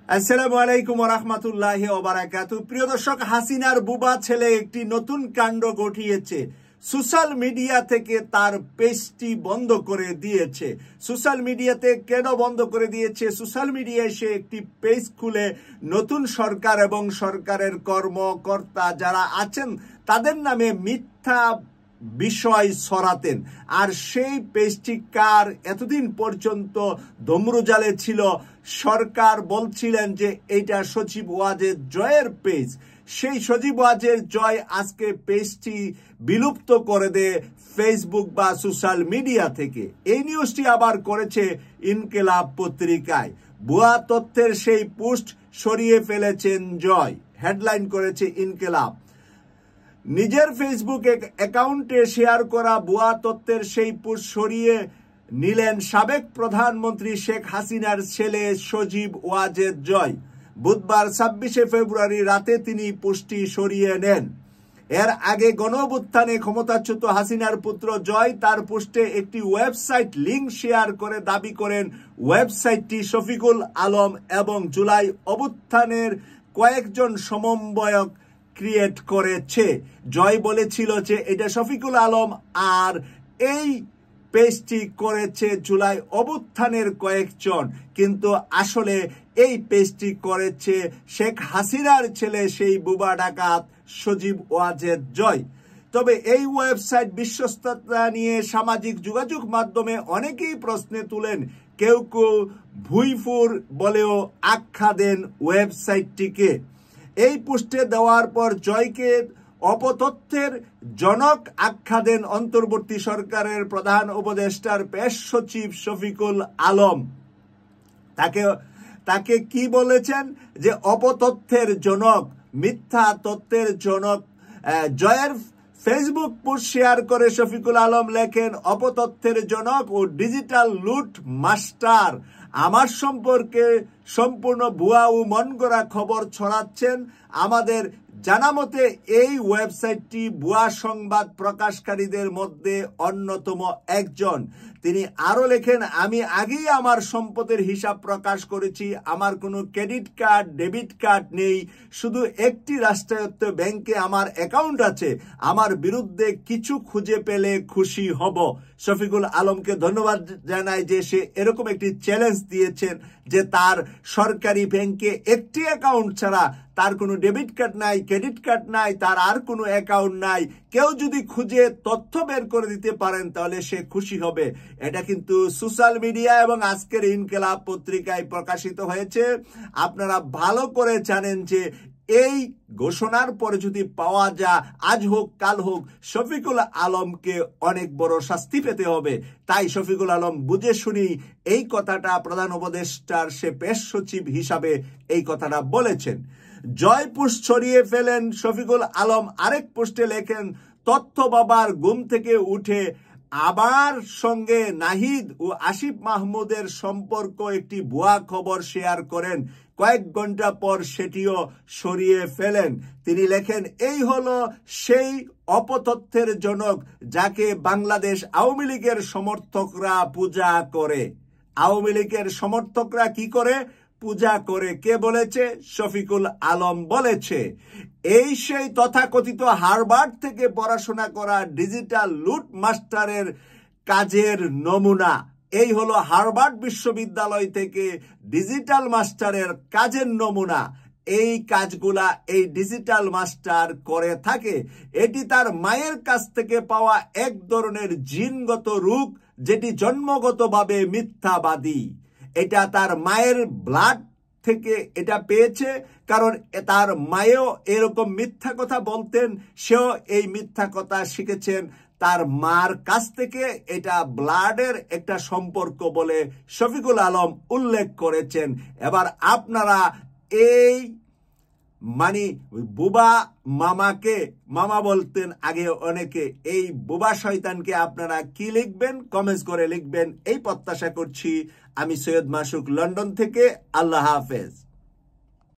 আসসালামু আলাইকুম ওয়া রাহমাতুল্লাহি ওয়া বারাকাতুহু। প্রিয় দর্শক, হাসিনার বুবা ছেলে একটি নতুন কাণ্ড ঘটিয়েছে। সোশ্যাল মিডিয়া থেকে তার পেজটি বন্ধ করে দিয়েছে। সোশ্যাল মিডিয়াতে কেন বন্ধ করে দিয়েছে? সোশ্যাল মিডিয়ায় সে একটি পেজ খুলে নতুন সরকার এবং সরকারের কর্মকর্তা যারা আছেন তাদের নামে মিথ্যা বিষয় ছড়াতেন। আর সেই পেজটি কার এতদিন পর্যন্ত ধুম্রজালে ছিল। সরকার বলছিলেন যে এটা সজীব ওয়াজেদ জয়ের পেজ। সেই সজীব ওয়াজেদ জয় আজকে পেজটি বিলুপ্ত করে দেয় ফেসবুক বা সোশ্যাল মিডিয়া থেকে। এই নিউজটি আবার করেছে ইনকিলাব পত্রিকায়। ভুয়া তথ্যের সেই পোস্ট সরিয়ে ফেলেছেন জয়, হেডলাইন করেছে ইনকিলাব। নিজের ফেসবুক অ্যাকাউন্টে শেয়ার করা ভুয়া তথ্যের সেই পোস্ট সরিয়ে নিলেন সাবেক প্রধানমন্ত্রী শেখ হাসিনার ছেলে সজীব ওয়াজেদ জয়। বুধবার 26 ফেব্রুয়ারি রাতে তিনি পোস্টটি সরিয়ে নেন। এর আগে গণঅভ্যুত্থানে ক্ষমতাচ্যুত হাসিনার পুত্র জয় তার পোস্টে একটি ওয়েবসাইট লিংক শেয়ার করে দাবি করেন ওয়েবসাইটটি শফিকুল আলম এবং জুলাই অভ্যুত্থানের কয়েকজন সমন্বয়ক ক্রিয়েট করেছে। জয় বলেছিল যে এটা শফিকুল আলম আর এই পেজটি করেছে জুলাই অভ্যুত্থানের কয়েকজন, কিন্তু আসলে এই পেজটি করেছে শেখ হাসিনার ছেলে সেই বুবা ডাকাত সজীব ওয়াজেদ জয়। তবে এই ওয়েবসাইট বিশ্বস্ততা নিয়ে সামাজিক যোগাযোগ মাধ্যমে অনেকেই প্রশ্ন তুলেন। কেউ কেউ ভুইফুর বলেও আখ্যা দেন ওয়েবসাইটটিকে। এই পোস্টে দেওয়ার পর জয়কে অপতথ্যের জনক আখ্যা দেন অন্তর্বর্তী সরকারের প্রধান উপদেষ্টার পেশ সচিব শফিকুল আলম। তাকে কি বলেছেন যে অপতথ্যের জনক, মিথ্যা তথ্যের জনক। জয়ের ফেসবুক পোস্ট শেয়ার করে শফিকুল আলম লেখেন, অপতথ্যের জনক ও ডিজিটাল লুট মাস্টার আমার সম্পর্কে সম্পূর্ণ ভুয়া ও মন গড়া খবর ছড়াচ্ছেন। আমাদের জানামতে এই ওয়েবসাইটটি ভুয়া সংবাদ প্রকাশকারীদের মধ্যে অন্যতম একজন। তিনি আরো লেখেন, আমি আগেই আমার সম্পদের হিসাব প্রকাশ করেছি। আমার কোনো ক্রেডিট কার্ড, ডেবিট কার্ড নেই, শুধু একটি রাষ্ট্রায়ত্ত ব্যাংকে আমার অ্যাকাউন্ট আছে। আমার বিরুদ্ধে কিছু খুঁজে পেলে খুশি হব। শফিকুল আলমকে ধন্যবাদ জানাই যে সে এরকম একটি চ্যালেঞ্জ দিয়েছেন যে তার সরকারি ব্যাংকে একটি অ্যাকাউন্ট ছাড়া তার কোনো ডেবিট কার্ড নাই, ক্রেডিট কার্ড নাই, তার আর কোনো অ্যাকাউন্ট নাই। কেউ যদি খুঁজে তথ্য বের করে দিতে পারেন তাহলে সে খুশি হবে। এটা কিন্তু সোশ্যাল মিডিয়া এবং আজকের ইনকিলাব পত্রিকায় প্রকাশিত হয়েছে। আপনারা ভালো করে জানেন যে এই ঘোষণার পরে যদি পাওয়া যায়, আজ হোক কাল হোক, শফিকুল আলমকে অনেক বড় শাস্তি পেতে হবে। তাই শফিকুল আলম বুঝে শুনি এই কথাটা প্রধান উপদেষ্টার সে পেশ সচিব হিসাবে এই কথাটা বলেছেন। জয় পোস্ট ছড়িয়ে ফেলেন শফিকুল আলম আরেক পোস্টে লেখেন, তথ্য বাবার ঘুম থেকে উঠে আবার সঙ্গে নাহিদ ও আসিফ মাহমুদের সম্পর্ক একটি ভুয়া খবর শেয়ার করেন। কয়েক ঘন্টা পর সেটিও সরিয়ে ফেলেন। তিনি লেখেন, এই হলো সেই অপতথ্যের জনক যাকে বাংলাদেশ আওয়ামী লীগের সমর্থকরা পূজা করে। আওয়ামী লীগের সমর্থকরা কি করে? পূজা করে। কে বলেছে? শফিকুল আলম বলেছে। এই সেই তথাকথিত হার্ভার্ড থেকে পড়াশোনা করা ডিজিটাল লুট মাস্টারের কাজের নমুনা। এই হলো হার্ভার্ড বিশ্ববিদ্যালয় থেকে ডিজিটাল মাস্টারের কাজের নমুনা। এই কাজগুলা এই ডিজিটাল মাস্টার করে থাকে। এটি তার মায়ের কাছ থেকে পাওয়া এক ধরনের জিনগত রোগ, যেটি জন্মগতভাবে মিথ্যাবাদী। এটা তার মায়ের ব্লাড থেকে এটা পেয়েছে, কারণ তার মায়েও এরকম মিথ্যা কথা বলতেন, সেও এই মিথ্যা কথা শিখেছেন তার মার কাছ থেকে। এটা ব্লাডের একটা সম্পর্ক বলে শফিকুল আলম উল্লেখ করেছেন। এবার আপনারা এই বুবা মামাকে, মামা বলতেন আগে অনেকে, এই বুবা শয়তানকে আপনারা কি লিখবেন? কমেন্টস করে লিখবেন এই প্রত্যাশা করছি। আমি সৈয়দ মাসুক, লন্ডন থেকে। আল্লাহ হাফেজ।